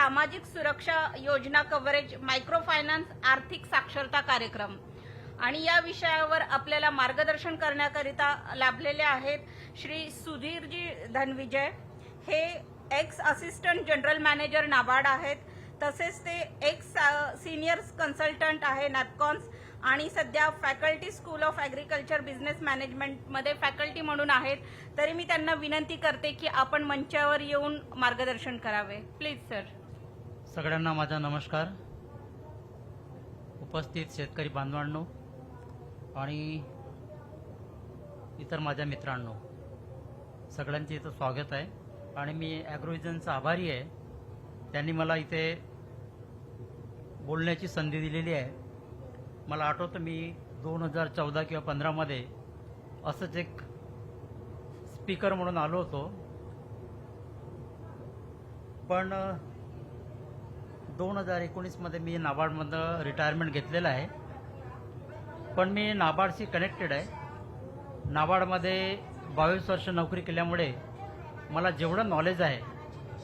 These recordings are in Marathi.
सामाजिक सुरक्षा योजना कव्हरेज मायक्रो फायनान्स आर्थिक साक्षरता कार्यक्रम आणि या विषयावर आपल्याला मार्गदर्शन करण्याकरिता लाभलेले आहेत श्री सुधीरजी धनविजय. हे x assistant general manager NABARD आहेत, तसेच ते एक्स सिनियर कन्सल्टंट आहे नॅपकॉन्स आणि सध्या faculty school of agriculture business मॅनेजमेंटमध्ये फॅकल्टी म्हणून आहेत. तरी मी त्यांना विनंती करते की आपण मंचावर येऊन मार्गदर्शन करावे. Please sir. सगळ्यांना माझा नमस्कार. उपस्थित शेतकरी बांधवांनो आणि इतर माझ्या मित्रांनो, सगळ्यांचे इथं स्वागत आहे आणि मी ॲग्रोव्हिजनचा आभारी आहे. त्यांनी मला इथे बोलण्याची संधी दिलेली आहे. मला आठवतं मी 2014 किंवा 15मध्ये असंच एक स्पीकर म्हणून आलो होतो, पण 2019मध्ये मी नाबार्डमधनं रिटायरमेंट घेतलेलं आहे. पण मी नाबार्डशी कनेक्टेड आहे. नाबार्डमध्ये 22 वर्ष नोकरी केल्यामुळे मला जेवढं नॉलेज आहे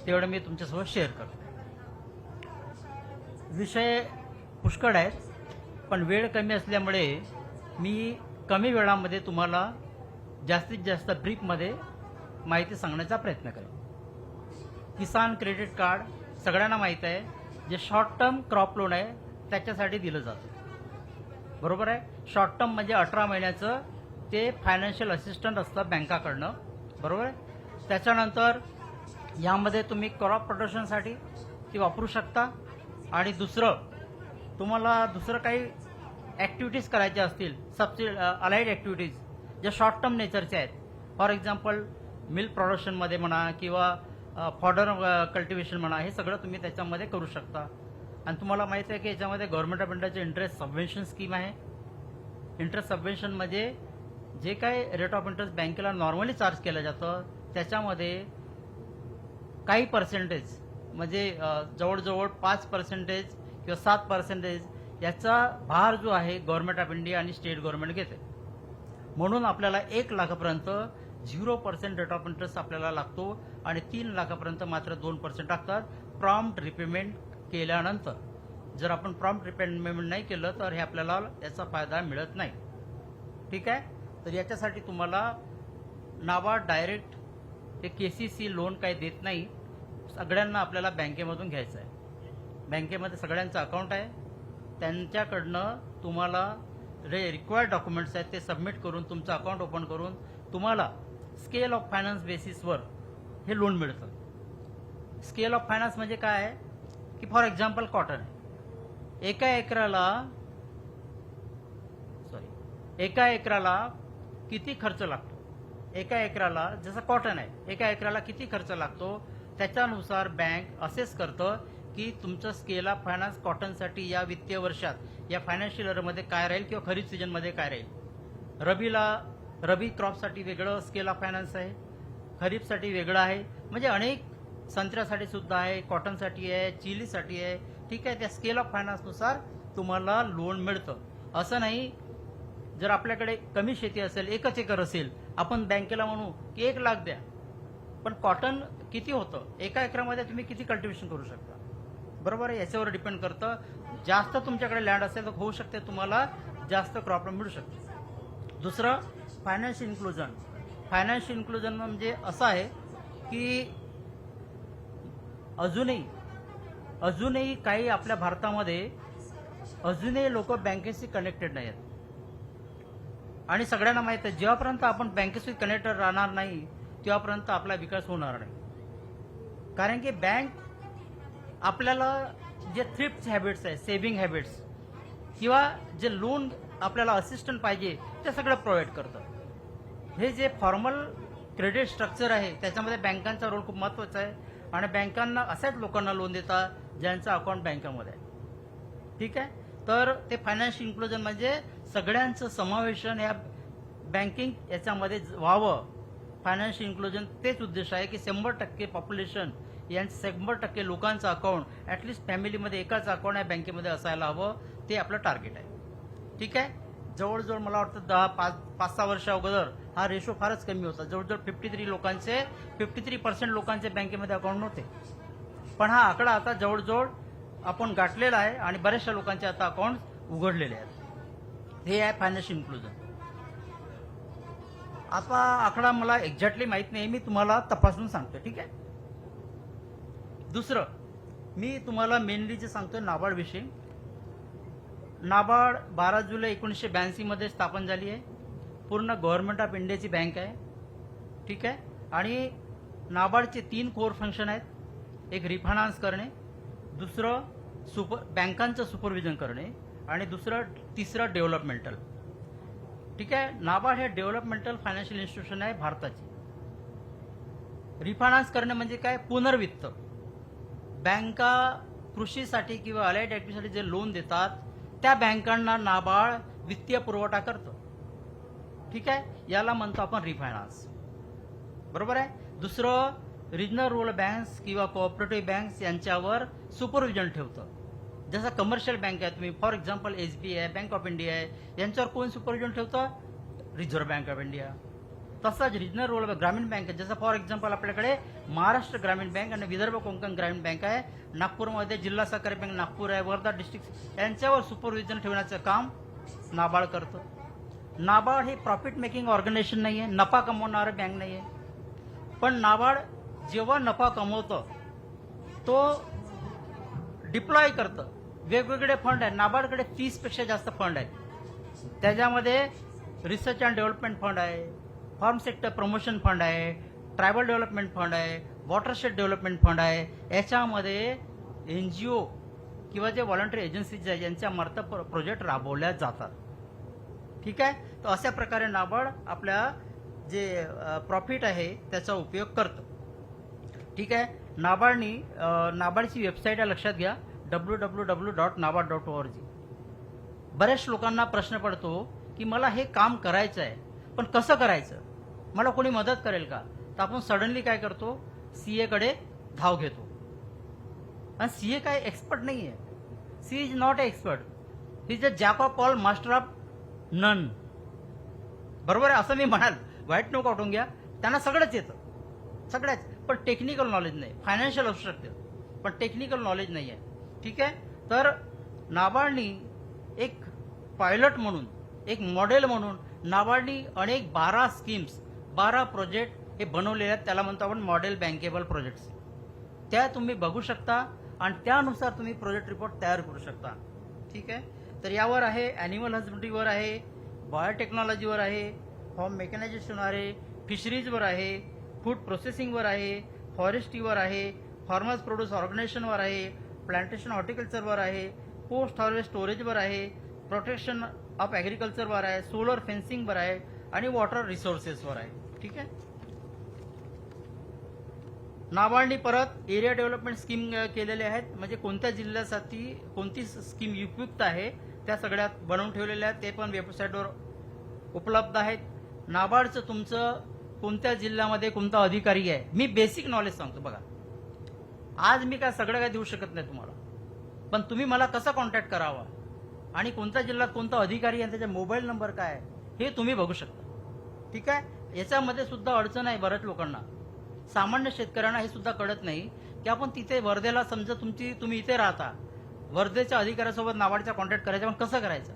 तेवढं मी तुमच्यासोबत शेअर करतो. विषय पुष्कळ आहेत, पण वेळ कमी असल्यामुळे मी कमी वेळामध्ये तुम्हाला जास्तीत जास्त ब्रीफमध्ये माहिती सांगण्याचा प्रयत्न करेन. किसान क्रेडिट कार्ड सगळ्यांना माहीत आहे, जे शॉर्ट टर्म क्रॉप लोन आहे त्याच्यासाठी दिलं जातं. बरोबर आहे. शॉर्ट टर्म म्हणजे 18 महिन्याचं ते फायनान्शियल असिस्टंट असतं बँकाकडनं. बरोबर आहे. त्याच्यानंतर यामध्ये तुम्ही क्रॉप प्रोटेक्शनसाठी ती वापरू शकता. आणि तुम्हाला दुसरं काही ॲक्टिव्हिटीज करायच्या असतील, अलाइड ॲक्टिव्हिटीज ज्या शॉर्ट टर्म नेचरच्या आहेत, फॉर एक्झाम्पल मिल्क प्रोडक्शनमध्ये म्हणा किंवा फॉडर कल्टिवेशन म्हणा, हे सगळं तुम्ही त्याच्यामध्ये करू शकता. आणि तुम्हाला माहिती आहे की याच्यामध्ये गव्हर्नमेंट ऑफ इंडियाचे इंटरेस्ट सबवेन्शन स्कीम आहे. इंटरेस्ट सबवेन्शन म्हणजे जे काही रेट ऑफ इंटरेस्ट बँकेला नॉर्मली चार्ज केलं जातं त्याच्यामध्ये काही पर्सेंटेज म्हणजे जवळजवळ 5% किंवा 7% याचा भार जो आहे गव्हर्नमेंट ऑफ इंडिया आणि स्टेट गव्हर्नमेंट घेते. म्हणून आपल्याला 1 लाखापर्यंत 0% रेट ऑफ इंटरेस्ट आपल्याला लागतो आणि 3 लाखापर्यंत मात्र 2% टाकतात प्रॉम्प्ट रिपेमेंट केल्यानंतर. जर आपण प्रॉम्प्ट रिपेमेंट नाही केलं तर हे आपल्याला याचा फायदा मिळत नाही. ठीक आहे. तर याच्यासाठी तुम्हाला नाबार्ड डायरेक्ट हे KCC लोन काही देत नाही. सगळ्यांना आपल्याला बँकेमधून घ्यायचं आहे. बँकेमध्ये सगळ्यांचं अकाउंट आहे. त्यांच्याकडनं तुम्हाला रिक्वायर्ड डॉक्युमेंट्स आहेत ते सबमिट करून तुमचं अकाउंट ओपन करून तुम्हाला स्केल ऑफ फायनान्स बेसिसवर हे लोन मिळतं. स्केल ऑफ फायनान्स म्हणजे काय आहे की फॉर एक्झाम्पल कॉटन आहे. एका एकराला किती खर्च लागतो, एका एकराला जसं कॉटन आहे एका एकराला किती खर्च लागतो त्याच्यानुसार बँक असेस करतं की तुमचं स्केल ऑफ फायनान्स कॉटनसाठी या वित्तीय वर्षात या फायनान्शियल इयरमध्ये काय राहील किंवा खरीप सीजनमध्ये काय राहील. रबी क्रॉपसाठी वेगळं स्केल ऑफ फायनान्स आहे, खरीपसाठी वेगळं आहे. म्हणजे अनेक संत्र्यासाठी सुद्धा आहे, कॉटनसाठी आहे, चिलीसाठी आहे. ठीक आहे. त्या स्केल ऑफ फायनान्सनुसार तुम्हाला लोन मिळतं. असं नाही जर आपल्याकडे कमी शेती असेल, 1 एकर असेल, आपण बँकेला म्हणू की 1 लाख द्या, पण कॉटन किती होतं, एका एकरामध्ये तुम्ही किती कल्टिवेशन करू शकता. बरोबर आहे. याच्यावर डिपेंड करतं. जास्त तुमच्याकडे लँड असेल तर होऊ शकते तुम्हाला जास्त क्रॉप मिळू शकते. दुसरं फायनान्शियल इन्क्लुजन. फायनान्शियल इन्क्लुजन म्हणजे असं आहे की अजूनही काही आपल्या भारतामध्ये अजूनही लोक बँकेशी कनेक्टेड नाही आहेत. आणि सगळ्यांना माहित आहे जेव्हापर्यंत आपण बँकेशी कनेक्टेड राहणार नाही तेव्हापर्यंत आपला विकास होणार नाही. कारण की बँक आपल्याला जे थ्रिफ्ट हॅबिट्स आहे, सेव्हिंग हॅबिट्स किंवा जे लोन आपल्याला असिस्टंट पाहिजे ते सगळं प्रोव्हाइड करतं. हे जे फॉर्मल क्रेडिट स्ट्रक्चर आहे त्याच्यामध्ये बँकांचा रोल खूप महत्त्वाचा आहे. आणि बँकांना अशाच लोकांना लोन देतात ज्यांचं अकाउंट बँकेमध्ये आहे. ठीक आहे. तर ते फायनान्शियल इन्क्लुजन म्हणजे सगळ्यांचं समावेशन या बँकिंग याच्यामध्ये व्हावं. फायनान्शियल इन्क्लुजन तेच उद्देश आहे की 100% पॉप्युलेशन यांचं 100% लोकांचं अकाउंट ॲटलिस्ट फॅमिलीमध्ये एकाच अकाउंट या बँकेमध्ये असायला हवं. ते आपलं टार्गेट आहे. ठीक आहे. जवळजवळ मला वाटतं 5-6 वर्ष अगोदर हा रेशो फारच कमी होता. जवळजवळ 53% लोकांचे बँकेमध्ये अकाउंट नव्हते. पण हा आकडा आता जवळजवळ आपण गाठलेला आहे आणि बऱ्याचशा लोकांचे आता अकाउंट उघडलेले आहेत. हे आहे फायनान्शियल इन्क्लुजन. आता आकडा मला एक्झॅक्टली माहित नाही, मी तुम्हाला तपासून सांगतो. ठीक आहे. दुसरं मी तुम्हाला मेनली जे सांगतोय नाबार्ड विषयी. नाबार्ड 12 जुलै 1982 मध्ये स्थापन झाली आहे. पूर्ण गव्हर्नमेंट ऑफ इंडियाची बँक आहे. ठीक आहे. आणि नाबार्डचे 3 कोर फंक्शन आहेत. एक रिफायनान्स करणे, दुसरं बँकांचं सुपरविजन करणे आणि तिसरं डेव्हलपमेंटल. ठीक आहे. नाबार्ड हे डेव्हलपमेंटल फायनान्शियल इन्स्टिट्यूशन आहे भारताची. रिफायनान्स करणे म्हणजे काय? पुनर्वित्त. बँका कृषीसाठी किंवा अलाइड ऍक्टिव्हिटीसाठी जे लोन देतात त्या बँकांना नाबार्ड वित्तीय पुरवठा करतं. ठीक आहे. याला म्हणतो आपण रिफायनान्स. बरोबर आहे. दुसरं रिजनल रूरल बँक्स किंवा कोऑपरेटिव्ह बँक्स यांच्यावर सुपरविजन ठेवतं. जसं कमर्शियल बँक आहे, तुम्ही for example SBI, bank of India आहे, यांच्यावर कोण सुपरविजन ठेवतं? Reserve bank of India. तसंच रिजनल रूरल ग्रामीण बँक आहे, जसं फॉर एक्झाम्पल आपल्याकडे महाराष्ट्र ग्रामीण बँक आणि विदर्भ कोकण ग्रामीण बँक आहे. नागपूरमध्ये जिल्हा सहकारी बँक नागपूर आहे, वर्धा डिस्ट्रिक्ट, यांच्यावर सुपरविजन ठेवण्याचं काम नाबार्ड करतं. नाबार्ड हे प्रॉफिट मेकिंग ऑर्गनायझेशन नाही आहे, नफा कमवणारं बँक नाही आहे. पण नाबार्ड जेव्हा नफा कमवतं तो डिप्लॉय करतं. वेगवेगळे फंड आहेत. नाबार्डकडे 30 पेक्षा जास्त फंड आहेत. त्याच्यामध्ये रिसर्च अँड डेव्हलपमेंट फंड आहे, फार्म सेक्टर प्रमोशन फंड आहे, ट्रायबल डेव्हलपमेंट फंड आहे, वॉटरशेड डेव्हलपमेंट फंड आहे. याच्यामध्ये NGO किंवा जे व्हॉलंटरी एजन्सीज आहेत यांच्या मार्फत प्रोजेक्ट राबवल्या जातात. ठीक आहे. तर अशा प्रकारे नाबार्ड आपल्या जे प्रॉफिट आहे त्याचा उपयोग करतं. ठीक आहे. नाबार्डची वेबसाईट आहे, लक्षात घ्या, www.nabard.org. बऱ्याच लोकांना प्रश्न पडतो की मला हे काम करायचं आहे, पण कसं करायचं, मला कोणी मदत करेल का? तर आपण सडनली काय करतो, CA कडे धाव घेतो. आणि CA काय एक्सपर्ट नाही आहे. CA is not a expert, he is a jack of all master of none. बरोबर आहे. असं मी म्हणाल, वाईट नको वाटून घ्या, त्यांना सगळंच येतं, सगळ्याच, पण टेक्निकल नॉलेज नाही. फायनान्शियल असू शकते पण टेक्निकल नॉलेज नाही आहे. ठीक आहे. तर नाबार्डनी एक पायलट म्हणून, एक मॉडेल म्हणून नाबार्डनी अनेक 12 स्कीम्स, 12 प्रोजेक्ट हे बनवलेले आहेत. त्याला म्हणतो आपण मॉडेल बँकेबल प्रोजेक्ट्स. त्या तुम्ही बघू शकता आणि त्यानुसार तुम्ही प्रोजेक्ट रिपोर्ट तयार करू शकता. ठीक आहे. तर यावर आहे, ॲनिमल हजबंड्रीवर आहे, बायोटेक्नॉलॉजीवर आहे, फार्म मेकॅनायझेशनवर आहे, फिशरीजवर आहे, फूड प्रोसेसिंगवर आहे, फॉरेस्ट्रीवर आहे, फार्मर्स प्रोड्यूस ऑर्गनायझेशनवर आहे, प्लांटेशन हॉर्टिकल्चरवर आहे, पोस्ट हार्वेस्ट स्टोरेजवर आहे, प्रोटेक्शन ऑफ ॲग्रिकल्चरवर आहे, सोलर फेन्सिंगवर आहे आणि वॉटर रिसोर्सेसवर आहे. ठीक आहे. नाबार्डनी परत एरिया डेव्हलपमेंट स्कीम केलेले आहेत, म्हणजे कोणत्या जिल्ह्यासाठी कोणती स्कीम उपयुक्त आहे त्या सगळ्यात बनवून ठेवलेल्या आहेत. ते पण वेबसाईटवर उपलब्ध आहेत. नाबार्डचं तुमचं कोणत्या जिल्ह्यामध्ये कोणता अधिकारी आहे, मी बेसिक नॉलेज सांगतो. बघा, आज मी काय सगळं काय देऊ शकत नाही तुम्हाला, पण तुम्ही मला कसं कॉन्टॅक्ट करावा आणि कोणत्या जिल्ह्यात कोणता अधिकारी आहे, त्याचा मोबाईल नंबर काय आहे, हे तुम्ही बघू शकता. ठीक आहे. याच्यामध्ये सुद्धा अडचण आहे बऱ्याच लोकांना. सामान्य शेतकऱ्यांना हे सुद्धा कळत नाही की आपण तिथे वर्धेला, समजा तुम्ही इथे राहता, वर्धेच्या अधिकाऱ्यासोबत नाबार्डचा कॉन्टॅक्ट करायचा, पण कसं करायचं?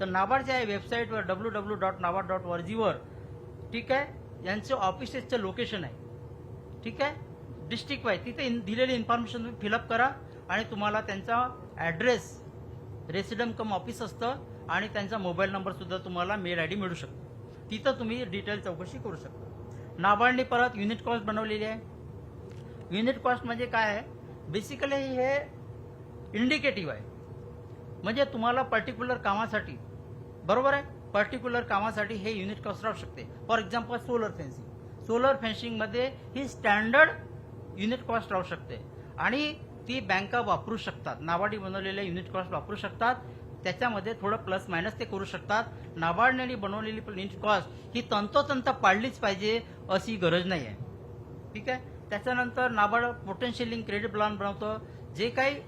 तर नाबार्डच्या वेबसाईटवर www.nabard.org वर, ठीक आहे, यांचं ऑफिसेसचं लोकेशन आहे. ठीक आहे. डिस्ट्रिक्ट वाईज तिथे दिलेली इन्फॉर्मेशन तुम्ही फिलअप करा आणि तुम्हाला त्यांचा ॲड्रेस, रेसिडेंट कम ऑफिस असतं आणि त्यांचा मोबाईल नंबर सुद्धा तुम्हाला मेल ID मिळू शकतो. तिथं तुम्ही डिटेल चौकशी करू शकता. नाबार्डने परत युनिट कॉस्ट बनवलेली आहे. युनिट कॉस्ट म्हणजे काय आहे? बेसिकली हे इंडिकेटिव्ह आहे, म्हणजे तुम्हाला पर्टिक्युलर कामासाठी, बरोबर आहे, पर्टिक्युलर कामासाठी हे युनिट कॉस्ट राहू शकते. फॉर एक्झाम्पल सोलर फेन्सिंगमध्ये ही स्टँडर्ड युनिट कॉस्ट राहू शकते आणि ती बँका वापरू शकतात. नाबार्डने बनवलेले युनिट कॉस्ट वापरू शकतात. त्याच्यामध्ये थोडं प्लस मायनस ते करू शकतात. नाबार्डने बनवलेली युनिट कॉस्ट ही तंतोतंत पाळलीच पाहिजे अशी गरज नाही आहे. ठीक आहे. त्याच्यानंतर NABARD potential link credit plan बनवतं. जे काही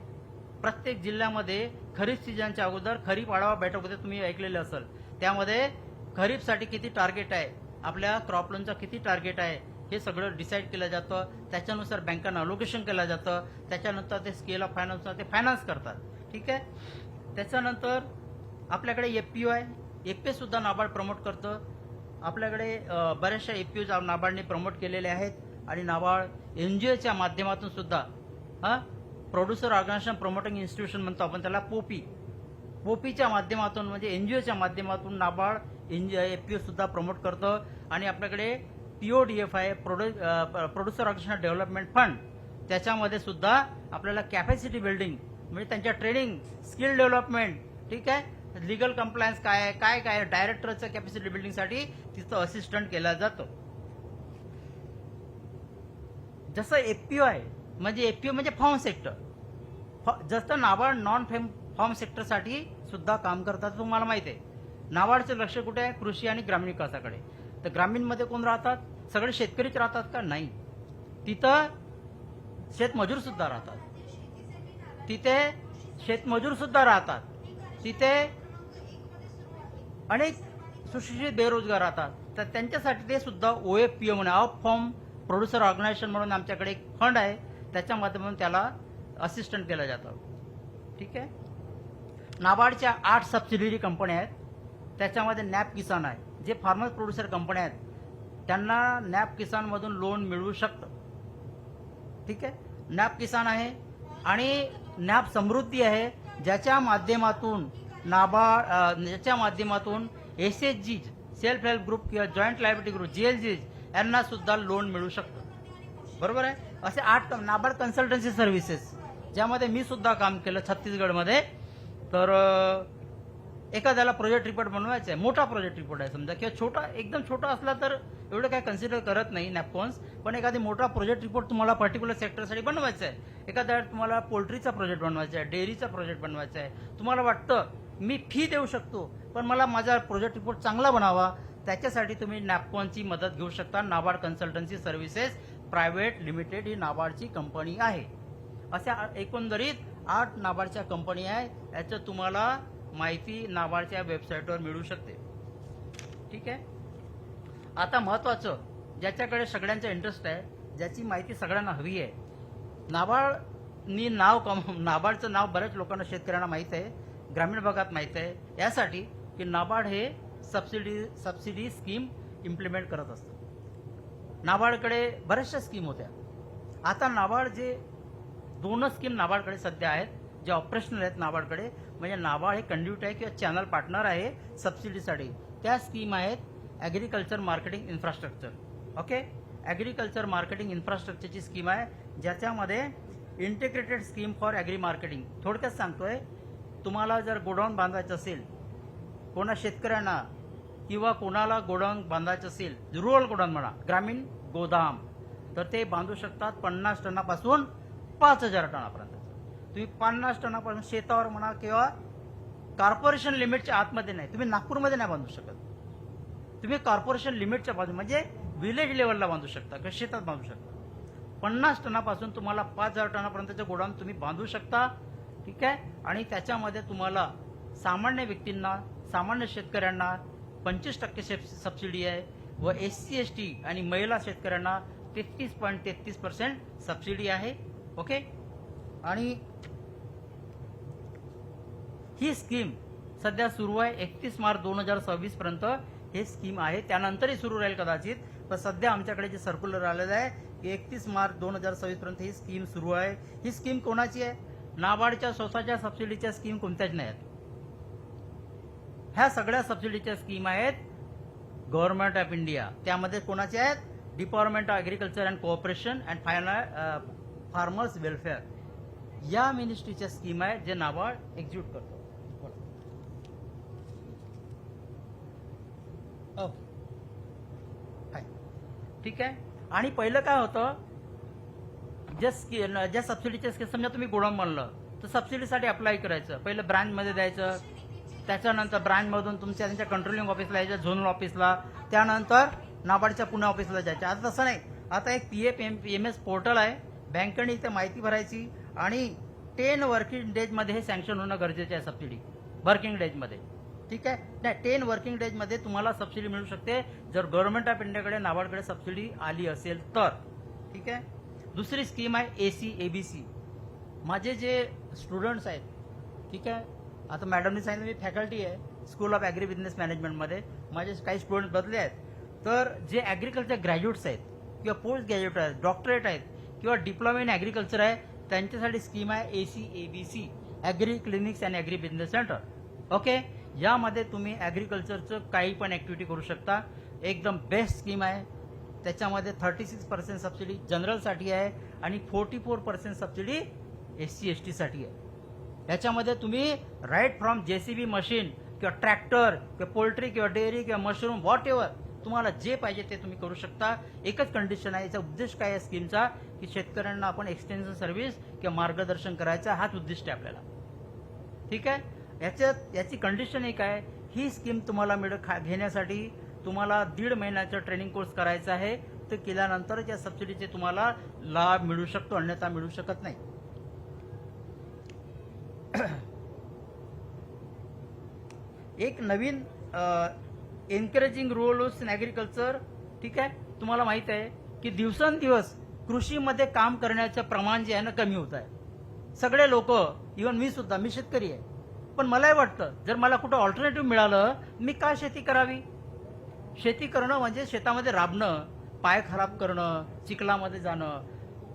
प्रत्येक जिल्ह्यामध्ये खरीप सीझनच्या अगोदर खरीप आढावा बैठकमध्ये तुम्ही ऐकलेलं असेल, त्यामध्ये खरीपसाठी किती टार्गेट आहे, आपल्या क्रॉप लोनचा किती टार्गेट आहे, हे सगळं डिसाईड केलं जातं. त्याच्यानुसार बँकांना अलोकेशन केलं जातं. त्याच्यानंतर ते स्केल ऑफ फायनान्सनुसार ते फायनान्स करतात. ठीक आहे. त्याच्यानंतर आपल्याकडे एफपीओ आहे. एफपीओ सुद्धा नाबार्ड प्रमोट करतं. आपल्याकडे बऱ्याचशा एफपीओ नाबार्डने प्रमोट केलेले आहेत आणि नाबार्ड एनजीओच्या माध्यमातून सुद्धा प्रोड्युसर ऑर्गनायझेशन प्रमोटिंग इन्स्टिट्यूशन म्हणतो आपण त्याला, पोपीच्या माध्यमातून म्हणजे एनजीओच्या माध्यमातून नाबार्ड एफपीओ सुद्धा प्रमोट करतं. आणि आपल्याकडे पीओडीएफ आहे, प्रोड्युसर ऑर्गनायझेशन डेव्हलपमेंट फंड. त्याच्यामध्ये सुद्धा आपल्याला कॅपॅसिटी बिल्डिंग म्हणजे त्यांच्या ट्रेनिंग, स्किल डेव्हलपमेंट, ठीक आहे, लिगल कंप्लायन्स काय आहे, काय काय डायरेक्टरचं कॅपॅसिटी बिल्डिंगसाठी तिथं असिस्टंट केला जातो. जसं एफपीओ आहे म्हणजे एफपीओ म्हणजे फॉर्म सेक्टर, जसं नाबार्ड नॉन फॉर्म सेक्टरसाठी सुद्धा काम करतात. तुम्हाला माहिती आहे नाबार्डचं लक्ष कुठे आहे, कृषी आणि ग्रामीण विकासाकडे. तर ग्रामीणमध्ये कोण राहतात, सगळे शेतकरीच राहतात का, नाही, तिथं शेतमजूर सुद्धा राहतात, तिथे शेतमजूर सुद्धा राहतात, तिथे अनेक सुशिक्षित बेरोजगार राहतात. तर त्यांच्यासाठी ते सुद्धा ओएफपीओ म्हणून ऑफ फॉर्म प्रोड्युसर ऑर्गनायझेशन म्हणून आमच्याकडे एक फंड आहे, त्याच्या माध्यमातून त्याला असिस्टंट केलं जातं. ठीक आहे. नाबार्डच्या 8 सबसिडियरी कंपन्या आहेत. त्याच्यामध्ये नॅप किसान आहे, जे फार्मर प्रोड्युसर कंपन्या आहेत त्यांना नॅप किसानमधून लोन मिळू शकतं. ठीक आहे. नॅप किसान आहे आणि नॅप समृद्धी आहे, ज्याच्या माध्यमातून ज्याच्या माध्यमातून एसएचजी, सेल्फ हेल्प ग्रुप किंवा जॉईंट लायबिलिटी ग्रुप, जीएलजी यांना सुद्धा लोन मिळू शकतं. बरोबर आहे. असे 8 नाबार्ड कन्सल्टन्सी सर्व्हिसेस ज्यामध्ये मी सुद्धा काम केलं छत्तीसगडमध्ये. तर एखाद्याला प्रोजेक्ट रिपोर्ट बनवायचा आहे, मोठा प्रोजेक्ट रिपोर्ट आहे समजा, किंवा छोटा एकदम छोटा असला तर एवढं काय कन्सिडर करत नाही नॅपकॉन्स, पण एखादी मोठा प्रोजेक्ट रिपोर्ट तुम्हाला पर्टिक्युलर सेक्टरसाठी बनवायचा आहे, एखाद्या तुम्हाला पोल्ट्रीचा प्रोजेक्ट बनवायचा आहे, डेअरीचा प्रोजेक्ट बनवायचा आहे, तुम्हाला वाटतं मी फी देऊ शकतो पण मला माझा प्रोजेक्ट रिपोर्ट चांगला बनावा, त्याच्यासाठी तुम्ही नॅपकॉनची मदत घेऊ शकता. NABARD consultancy services private limited ही नाबार्डची कंपनी आहे. अशा एकंदरीत 8 नाबार्डच्या कंपनी आहे. याचं तुम्हाला माहिती नाबार्डच्या वेबसाईटवर मिळू शकते. ठीक आहे. आता महत्वाचं, ज्याच्याकडे सगळ्यांचा इंटरेस्ट आहे, ज्याची माहिती सगळ्यांना हवी आहे, नाबार्डचं नाव बऱ्याच लोकांना, शेतकऱ्यांना माहीत आहे, ग्रामीण भागात माहीत आहे, यासाठी की नाबार्ड हे सबसिडी स्कीम इम्प्लिमेंट करत असतं. नाबार्डकडे बऱ्याचशा स्कीम होत्या. आता नाबार्ड जे 2 स्कीम नाबार्डकडे सध्या आहेत, जे ऑपरेशनल आहेत नाबार्डकडे, म्हणजे नाबार्ड हे कंड्यूट आहे किंवा चॅनल पार्टनर आहे सबसिडीसाठी. त्या स्कीम आहेत agriculture marketing infrastructure. Okay. Agriculture marketing इन्फ्रास्ट्रक्चरची स्कीम आहे, ज्याच्यामध्ये integrated scheme for agri marketing. थोडक्यात सांगतोय, तुम्हाला जर गोडाऊन बांधायचं असेल, कोणा शेतकऱ्यांना किंवा कोणाला गोडाऊन बांधायचं असेल, रुरल गोडाऊन म्हणा, ग्रामीण गोदाम, तर ते बांधू शकतात 50 टनापासून 5000 टनापर्यंत. तुम्ही 50 टनापासून शेतावर म्हणा किंवा कॉर्पोरेशन लिमिटच्या आतमध्ये नाही, तुम्ही नागपूरमध्ये नाही बांधू शकत, तुम्ही कॉर्पोरेशन लिमिटच्या बाजू म्हणजे विलेज लेवलला बांधू शकता किंवा शेतात बांधू शकता. 50 टनापासून तुम्हाला 5000 टनापर्यंतचं गोडाऊन तुम्ही बांधू शकता. ठीक आहे. आणि त्याच्यामध्ये तुम्हाला सामान्य व्यक्तींना, सामान्य शेतकऱ्यांना 25% सबसिडी आहे व SC ST आणि महिला शेतकऱ्यांना 33.33% सबसिडी आहे. ओके. आणि ही स्कीम सध्या सुरू आहे. 31 मार्च 2026 पर्यंत हे स्कीम आहे, त्यानंतरही सुरू राहील कदाचित, पण सध्या आमच्याकडे जे सर्क्युलर आलेलं आहे की 31 मार्च 2026 पर्यंत ही स्कीम सुरू आहे. ही स्कीम कोणाची आहे? नाबार्डच्या स्वतःच्या सबसिडीच्या स्कीम कोणत्याच नाही आहेत. ह्या सगळ्या सबसिडीच्या स्कीम आहेत गव्हर्नमेंट ऑफ इंडिया. त्यामध्ये कोणाचे आहेत? Department of agriculture and cooperation and farmers welfare या मिनिस्ट्रीच्या स्कीम आहेत, जे नाबार्ड एक्झिक्यूट करतो. ठीक आहे. आणि पहिलं काय होतं, ज्या सबसिडीच्या स्कीम, समजा तुम्ही गोडाऊन बनलं तर सबसिडीसाठी अप्लाय करायचं, पहिलं ब्रँचमध्ये द्यायचं, त्याच्यानंतर ब्रँचमधून तुमच्या त्यांच्या कंट्रोलिंग ऑफिसला यायचं, झोनल ऑफिसला, त्यानंतर नाबार्डच्या पुणे ऑफिसला जायचं. आता तसं नाही, आता एक PFMS पोर्टल आहे, बँकेने इथे माहिती भरायची आणि 10 वर्किंग डेजमध्ये हे सँक्शन होणं गरजेचं आहे. सबसिडी वर्किंग डेजमध्ये ठीक आहे. नाही 10 वर्किंग डेजमध्ये तुम्हाला सबसिडी मिळू शकते जर गव्हर्नमेंट ऑफ इंडियाकडे नाबार्डकडे सबसिडी आली असेल तर. ठीक आहे. दुसरी स्कीम आहे ACABC. माझे जे स्टुडंट्स आहेत, ठीक आहे, आता मॅडमनी सांगितलं मी फॅकल्टी आहे स्कूल ऑफ ॲग्री बिझनेस मॅनेजमेंटमध्ये, माझे काही स्टुडंट बदले आहेत. तर जे ॲग्रिकल्चर ग्रॅज्युएट्स आहेत किंवा पोस्ट ग्रॅज्युएट आहेत, डॉक्टरेट आहेत किंवा डिप्लोमा इन ॲग्रिकल्चर आहे, त्यांच्यासाठी स्कीम आहे ACABC, agri clinics and agri business center. Okay. यामध्ये तुम्ही ॲग्रिकल्चरचं काही पण ॲक्टिव्हिटी करू शकता. एकदम बेस्ट स्कीम आहे. त्याच्यामध्ये 36% सबसिडी जनरलसाठी आहे आणि 44% सबसिडी SC/ST साठी आहे. याच्यामध्ये तुम्ही राईट फ्रॉम JCB मशीन किंवा ट्रॅक्टर किंवा पोल्ट्री किंवा डेअरी किंवा मशरूम व्हॉट एव्हर तुम्हाला जे पाहिजे ते तुम्ही करू शकता. एकच कंडिशन आहे. याचा उद्देश काय आहे स्कीमचा, की शेतकऱ्यांना आपण एक्सटेन्शन सर्व्हिस किंवा मार्गदर्शन करायचा, हाच उद्दिष्ट आहे आपल्याला. ठीक आहे. याची कंडिशन एक आहे, ही स्कीम तुम्हाला घेण्यासाठी तुम्हाला 1.5 महिन्याचा ट्रेनिंग कोर्स करायचा आहे. ते केल्यानंतर या सबसिडीचे तुम्हाला लाभ मिळू शकतो, अन्यथा मिळू शकत नाही. एक नवीन एनकरेजिंग रोल्स इन ॲग्रिकल्चर. ठीक आहे. तुम्हाला माहित आहे की दिवसेंदिवस कृषीमध्ये काम करण्याचं प्रमाण जे आहे ना कमी होत आहे. सगळे लोक, इव्हन मी सुद्धा, मी शेतकरी आहे, पण मलाही वाटतं जर मला कुठं ऑल्टरनेटिव्ह मिळालं मी का शेती करावी. शेती करणं म्हणजे शेतामध्ये राबणं, पाय खराब करणं, चिखलामध्ये जाणं.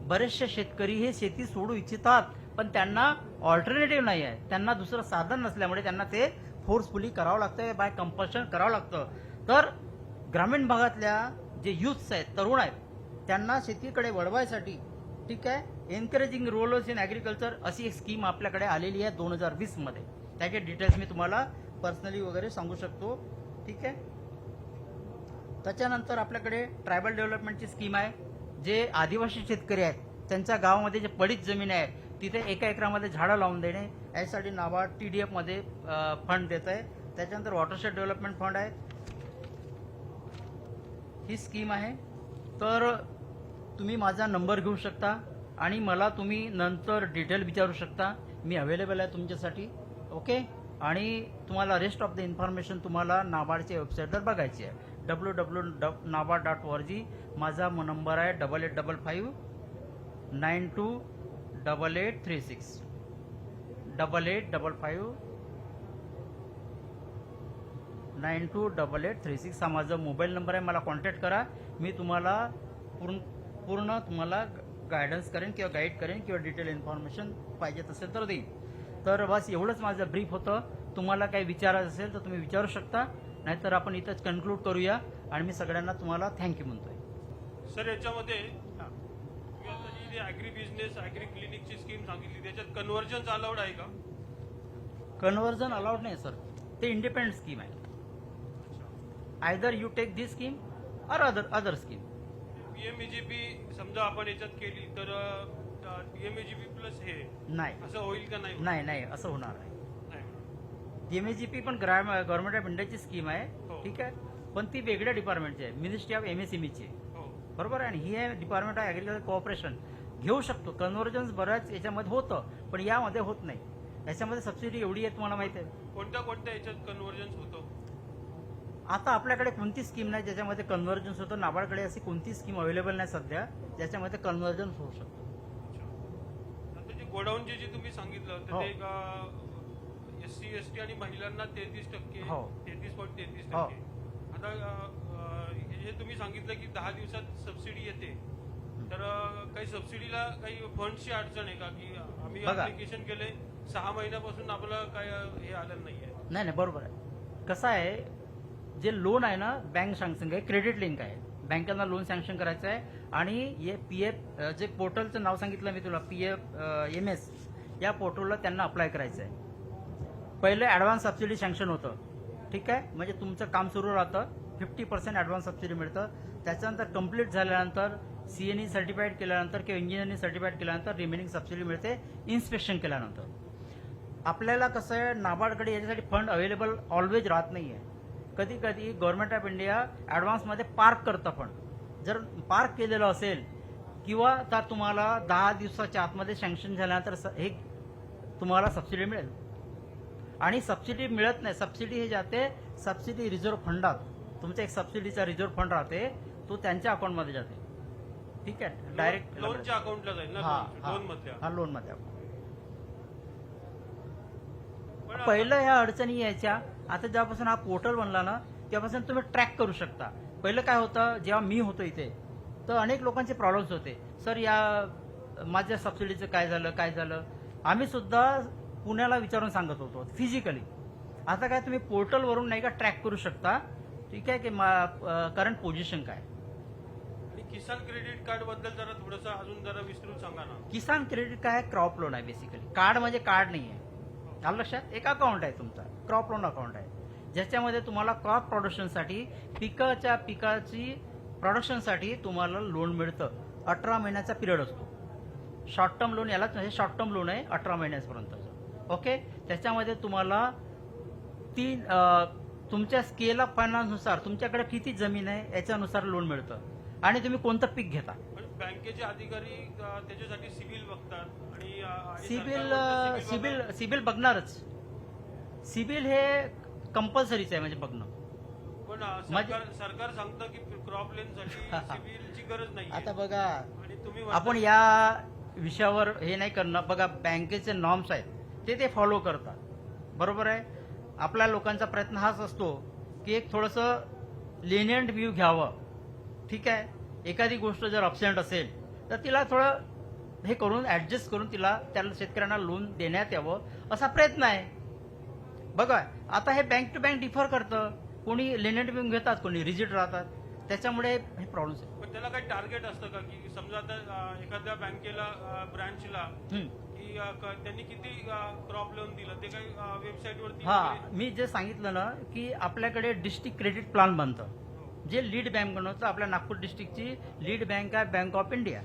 बरेचसे शेतकरी हे शेती सोडू इच्छितात पण त्यांना ऑल्टरनेटिव्ह नाही आहे, त्यांना दुसरं साधन नसल्यामुळे त्यांना ते फोर्सफुली करावं लागतं, बाय कंपल्शन करावं लागतं. तर ग्रामीण भागातल्या जे युथ्स आहेत, तरुण आहेत, त्यांना शेतीकडे वळवायसाठी, ठीक आहे, एनकरेजिंग रोल्स इन ॲग्रिकल्चर अशी एक स्कीम आपल्याकडे आलेली आहे 2020 मध्ये. त्याचे डिटेल्स मी तुम्हाला पर्सनली वगैरे सांगू शकतो. ठीक आहे. त्याच्यानंतर आपल्याकडे ट्रायबल डेव्हलपमेंटची स्कीम आहे. जे आदिवासी शेतकरी आहेत त्यांच्या गावामध्ये जे पडीत जमीन आहे तिथे 1 एकरामध्ये झाडं लावून देणे, यासाठी नाबार्ड TDF मध्ये फंड देत आहे. त्याच्यानंतर वॉटरशेड डेव्हलपमेंट फंड आहे, ही स्कीम आहे. तर तुम्ही माझा नंबर घेऊ शकता आणि मला तुम्ही नंतर डिटेल विचारू शकता. मी अवेलेबल आहे तुमच्यासाठी. ओके. आणि तुम्हाला रेस्ट ऑफ द इन्फॉर्मेशन तुम्हाला नाबार्डच्या वेबसाईटवर बघायची आहे, www.nabard.org. माझा नंबर आहे 8855928836, 8855928836 हा माझा मोबाईल नंबर आहे. मला कॉन्टॅक्ट करा. मी तुम्हाला पूर्ण तुम्हाला गायडन्स करेन किंवा गाईड करेन किंवा डिटेल इन्फॉर्मेशन पाहिजे असेल तर देईन. तर बस एवढंच माझं ब्रीफ होतं. तुम्हाला काही विचारायचं असेल तर तुम्ही विचारू शकता, नाहीतर आपण इथंच कन्क्लूड करूया आणि मी सगळ्यांना तुम्हाला थँक्यू म्हणतोय. सर, याच्यामध्ये तुम्ही आता जी ॲग्री बिझनेस ॲग्री क्लिनिकची स्कीम सांगितली त्याच्यात कन्व्हर्जन अलाउड आहे का? कन्व्हर्जन अलाउड नाही सर, ते इंडिपेंडंट स्कीम आहे. Either you take this scheme or other scheme. PMEGP समजा आपण याच्यात केली तर PMEGP प्लस हे नाही, असं होईल का? नाही नाही असं होणार नाही. नाही. PMEGP पण गव्हर्नमेंट ऑफ इंडियाची स्कीम आहे. हो. ठीक आहे. पण ती वेगळ्या डिपार्टमेंटची आहे, मिनिस्ट्री ऑफ MSMEची आहे. हो. बरोबर आहे. आणि ही आहे डिपार्टमेंट ऑफ ॲग्रिकल्चर कोऑपरेशन. घेऊ शकतो कन्व्हर्जन्स, बऱ्याच याच्यामध्ये होतं पण यामध्ये होत नाही. याच्यामध्ये सबसिडी एवढी आहे तुम्हाला माहिती आहे. कोणत्या याच्यात कन्व्हर्जन्स होतं? आता आपल्याकडे कोणती स्कीम नाही ज्याच्यामध्ये कन्व्हर्जन्स होतं. नाबार्डकडे अशी कोणती स्कीम अवेलेबल नाही सध्या ज्याच्यामध्ये कन्व्हर्जन्स होऊ शकतो. आता जे गोडाऊनचे जे तुम्ही सांगितलं तर हो. ते SC/ST आणि महिलांना 33%, हो. 33.33%. आता हे तुम्ही सांगितलं की 10 दिवसात सबसिडी येते, तर काही सबसिडीला काही फंडची अडचण आहे का? की आम्ही बघा. ऍप्लिकेशन केले 6 महिन्यापासून आपलं काय हे आलं नाहीये. नाही बरोबर आहे. कसं आहे, जे लोन आहे ना बँक सँक्शन आहे, क्रेडिट लिंक आहे, बँकांना लोन सँक्शन करायचं आहे. आणि हे PF जे पोर्टलचं नाव सांगितलं मी तुला, PFMS, या पोर्टलला त्यांना अप्लाय करायचं आहे. पहिले ॲडव्हान्स सबसिडी सँक्शन होतं. ठीक आहे. म्हणजे तुमचं काम सुरू राहतं, 50% ॲडव्हान्स सबसिडी मिळतं. त्याच्यानंतर कंप्लीट झाल्यानंतर CNE सर्टिफाईड केल्यानंतर किंवा इंजिनिअरिंग सर्टिफाईड केल्यानंतर रिमेनिंग सबसिडी मिळते इन्स्पेक्शन केल्यानंतर. आपल्याला कसं आहे, नाबार्डकडे याच्यासाठी फंड अवेलेबल ऑलवेज राहत नाही आहे. कधी कधी गव्हर्नमेंट ऑफ इंडिया ॲडव्हान्समध्ये पार्क करतं फंड. जर पार्क केलेलं असेल किंवा तर तुम्हाला 10 दिवसाच्या आतमध्ये सँक्शन झाल्यानंतर हे तुम्हाला सबसिडी मिळेल. आणि सबसिडी मिळत नाही. सबसिडी हे जाते सबसिडी रिझर्व्ह फंडात. तुमचा एक सबसिडीचा रिझर्व्ह फंड राहते, तो त्यांच्या अकाउंटमध्ये जाते. ठीक आहे, डायरेक्ट लोनच्या अकाउंटला जाईल ना, लोन मधल्या. हा लोन मध्ये. पण पहिलं ह्या अडचणी यायच्या. आता जेव्हापासून हा पोर्टल बनला ना, तेव्हापासून तुम्ही ट्रॅक करू शकता. पहिलं काय होतं, जेव्हा मी होतो इथे तर अनेक लोकांचे प्रॉब्लेम्स होते. सर या माझ्या सबसिडीचं काय झालं. आम्ही सुद्धा पुण्याला विचारून सांगत होतो फिजिकली. आता काय तुम्ही पोर्टलवरून नाही का ट्रॅक करू शकता. ठीक आहे की करंट पोझिशन काय. आणि किसान क्रेडिट कार्ड बद्दल जरा थोडंसं अजून जरा विस्तृत सांगा ना. किसान क्रेडिट काय, क्रॉप लोन आहे बेसिकली. कार्ड म्हणजे कार्ड नाही आहे. आलं लक्षात. एक अकाउंट आहे तुमचा, क्रॉप लोन अकाउंट आहे, ज्याच्यामध्ये तुम्हाला क्रॉप प्रोडक्शनसाठी पिकाची प्रोडक्शनसाठी तुम्हाला लोन मिळतं. 18 महिन्याचा पिरियड असतो. शॉर्ट टर्म लोन यालाच म्हणजे शॉर्ट टर्म लोन आहे 18 महिन्यापर्यंतचं. ओके. त्याच्यामध्ये तुम्हाला तुमच्या स्केल ऑफ फायनान्सनुसार तुमच्याकडे किती जमीन आहे याच्यानुसार लोन मिळतं आणि तुम्ही कोणतं पीक घेता. पण बँकेचे अधिकारी त्याच्यासाठी सिबिल बघतात आणि सिबिल बघणारच. सिबिल हे कंपल्सरीच आहे म्हणजे बघणं. पण सरकार सांगतं की क्रॉप लोनसाठी सिबिलची गरज नाही. आता बघा, आणि तुम्ही आपण या विषयावर हे नाही करणं. बघा, बँकेचे नॉर्म्स आहेत ते फॉलो करतात. बरोबर आहे. आपल्या लोकांचा प्रयत्न हाच असतो की एक थोडंसं लेनियंट व्ह्यू घ्यावं. ठीक आहे. एखादी गोष्ट जर अब्सेंट असेल तर तिला थोडं हे करून ऍडजस्ट करून त्याला शेतकऱ्यांना लोन देण्यात यावं असा प्रयत्न आहे. बघा, आता हे बँक टू बँक डिफर करतं. कोणी लेनियंट व्ह्यू घेतात, कोणी रिजिड राहतात. त्याच्यामुळे हे प्रॉब्लेम्स आहेत. पण त्याला काही टार्गेट असतं का की समजा आता एखाद्या बँकेला ब्रांचला की त्यांनी किती क्रॉप लोन दिलं ते काही वेबसाईटवरती. मी जे सांगितलं ना की आपल्याकडे डिस्ट्रिक्ट क्रेडिट प्लॅन बनतं, जे लीड बँक बनवतं. आपल्या नागपूर डिस्ट्रिक्टची लीड बँक आहे बँक ऑफ इंडिया.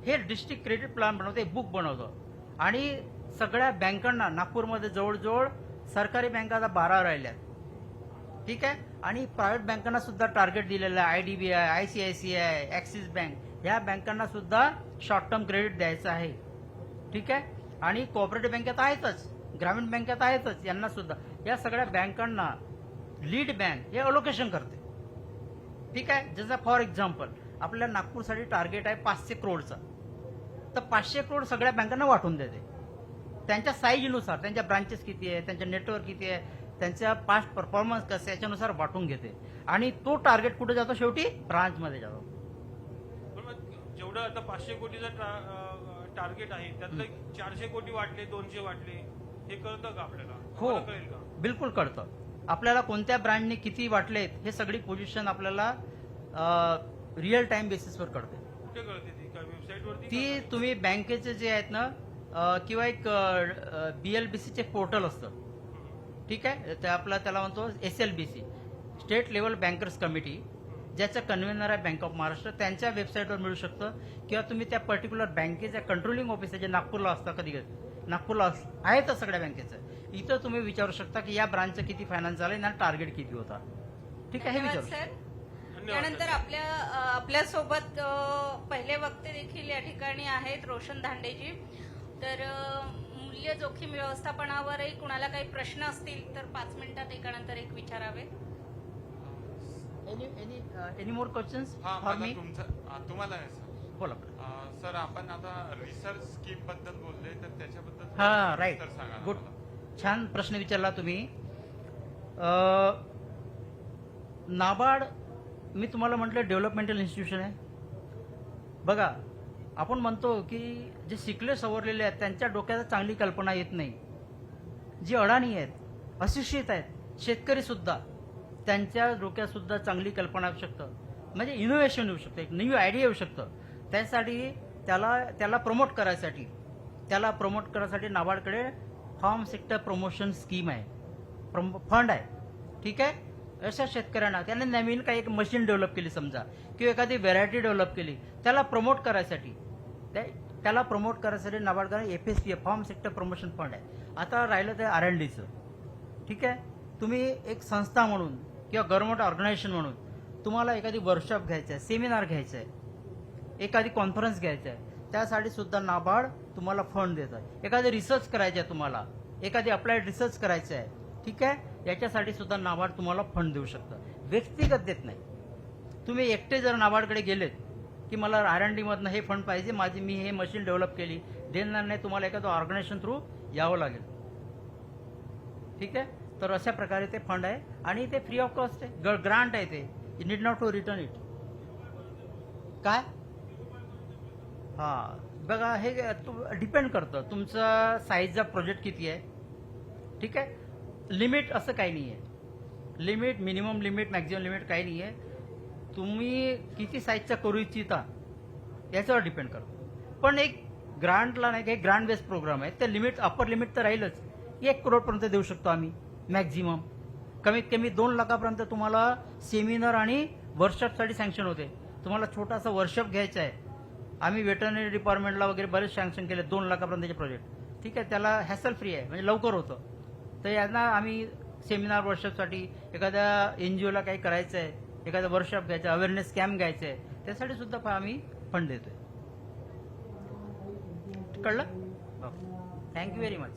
हे डिस्ट्रिक्ट क्रेडिट प्लॅन बनवतं, एक बुक बनवतं. आणि सगळ्या बँकांना नागपूरमध्ये जवळजवळ सरकारी बँका आता 12 राहिल्यात. ठीक आहे. आणि प्रायव्हेट बँकांना सुद्धा टार्गेट दिलेलं आहे. IDBI, ICICI, ऍक्सिस बँक या बँकांना सुद्धा शॉर्ट टर्म क्रेडिट द्यायचं आहे. ठीक आहे. आणि कोऑपरेटिव्ह बँकेत आहेतच, ग्रामीण बँकेत आहेतच, यांना सुद्धा. या सगळ्या बँकांना लीड बँक हे अलोकेशन करते. ठीक आहे. जसं फॉर एक्झाम्पल आपल्या नागपूरसाठी टार्गेट आहे 500 करोडचं, तर 500 करोड सगळ्या बँकांना वाटून देते त्यांच्या साईजनुसार. त्यांच्या ब्रांचेस किती आहे, त्यांच्या नेटवर्क किती आहे, त्यांच्या पास्ट परफॉर्मन्स कसं याच्यानुसार वाटून घेते. आणि तो टार्गेट कुठे जातो, शेवटी ब्रांचमध्ये जातो. पण मग जेवढं आता 500 कोटीचं टार्गेट आहे त्यातलं 400 कोटी वाटले, 200 वाटले, हे कळतं का आपल्याला? हो, कळेल का? बिलकुल कळतं. आपल्याला कोणत्या ब्रँडने किती वाटलेत हे सगळी पोझिशन आपल्याला रिअल टाइम बेसिसवर कळते. कुठे कळते ती? काय वेबसाईटवरती? ती तुम्ही बँकेचे जे आहेत ना किंवा एक BLBCचे पोर्टल असतं. ठीक आहे. त्याला म्हणतो SLBC, state level bankers committee, ज्याचं कन्व्हेनर आहे बँक ऑफ महाराष्ट्र. त्यांच्या वेबसाईटवर मिळू शकतं. किंवा तुम्ही त्या पर्टिक्युलर बँकेच्या कंट्रोलिंग ऑफिसर जे नागपूरला असतं, कधी नागपूरला आहेतच सगळ्या बँकेचं, इथं तुम्ही विचारू शकता की या ब्रांचचं किती फायनान्स झालं आणि टार्गेट किती होता. ठीक आहे. हे विचारू शकता. त्यानंतर आपल्यासोबत पहिले वक्ते देखील या ठिकाणी आहेत, रोशन धांडेजी. तर मूल्य जोखीम व्यवस्थापनावरही कुणाला काही प्रश्न असतील तर 5 मिनिटात एकानंतर एक विचारावे. Any more questions for me? तुम्हाला नाही सर. बोला. सर, आपण आता रिसर्च स्कीम बद्दल बोलले, तर त्याच्याबद्दल राईट, सांगा. गुड, छान प्रश्न विचारला तुम्ही. नाबार्ड मी तुम्हाला म्हटलं डेव्हलपमेंटल इन्स्टिट्यूशन आहे. बघा, आपण म्हणतो की जे शिकले सवरलेले आहेत त्यांच्या डोक्यात चांगली कल्पना येत नाही. जी अडाणी आहेत, अशिक्षित आहेत, शेतकरी सुद्धा, त्यांच्या डोक्यात सुद्धा चांगली कल्पना येऊ शकतं. म्हणजे इनोव्हेशन येऊ शकतं, एक न्यू आयडिया येऊ शकतं. त्यासाठी त्याला प्रमोट करायसाठी नाबार्डकडे फार्म सेक्टर प्रमोशन स्कीम आहे, फंड आहे. ठीक आहे. अशा शेतकऱ्यांना त्याने नवीन काही एक मशीन डेव्हलप केली समजा, किंवा एखादी व्हेरायटी डेव्हलप केली, त्याला प्रमोट करायसाठी नाबार्डकडे FSP farm sector promotion fund आहे. आता राहिलं ते R&Dचं. ठीक आहे. तुम्ही एक संस्था म्हणून किंवा गव्हर्नमेंट ऑर्गनायझेशन म्हणून तुम्हाला एखादी वर्कशॉप घ्यायचं आहे, सेमिनार घ्यायचं आहे, एखादी कॉन्फरन्स घ्यायचं आहे, त्यासाठी सुद्धा नाबार्ड तुम्हाला फंड देत आहे. एखादी रिसर्च करायची आहे तुम्हाला, एखादी अप्लाइड रिसर्च करायचं आहे, ठीक आहे, याच्यासाठी सुद्धा नाबार्ड तुम्हाला फंड देऊ शकतं. व्यक्तिगत देत नाही. तुम्ही एकटे जर नाबार्डकडे गेलेत की मला R&D मधनं हे फंड पाहिजे, मी हे मशीन डेव्हलप केली, देणार नाही. तुम्हाला एखादं ऑर्गनायझेशन थ्रू यावं लागेल. ठीक आहे. तर अशा प्रकारे ते फंड आहे आणि ते फ्री ऑफ कॉस्ट आहे, ग्रांट आहे. ते you need not to return it. काय बघा, हे डिपेंड करतं तुमचा साईजचा प्रोजेक्ट किती आहे. ठीक आहे. लिमिट असं काही नाही आहे. Limit, minimum limit, maximum limit काही नाही आहे. तुम्ही किती साईजचा करू इच्छिता याच्यावर डिपेंड करतो. पण एक ग्रांटला नाही, एक ग्रांट बेस्ड प्रोग्राम आहे, ते लिमिट, अप्पर लिमिट तर राहीलच. 1 करोडपर्यंत देऊ शकतो आम्ही मॅक्झिमम. कमीत कमी 2 लाखापर्यंत तुम्हाला सेमिनार आणि वर्कशॉपसाठी सँक्शन होते. तुम्हाला छोटासा वर्कशॉप घ्यायचा आहे, आम्ही वेटरनरी डिपार्टमेंटला वगैरे बरेच सँक्शन केले 2 लाखापर्यंतचे प्रोजेक्ट. ठीक आहे. त्याला हॅसल फ्री आहे, म्हणजे लवकर होतं. तर यांना आम्ही सेमिनार वर्कशॉपसाठी, एखाद्या NGOला काही करायचं आहे, एखादा वर्कशॉप घ्यायचा, अवेअरनेस कॅम्प घ्यायचा आहे, त्यासाठी सुद्धा आम्ही फंड देतोय. कळलं? Thank you very much.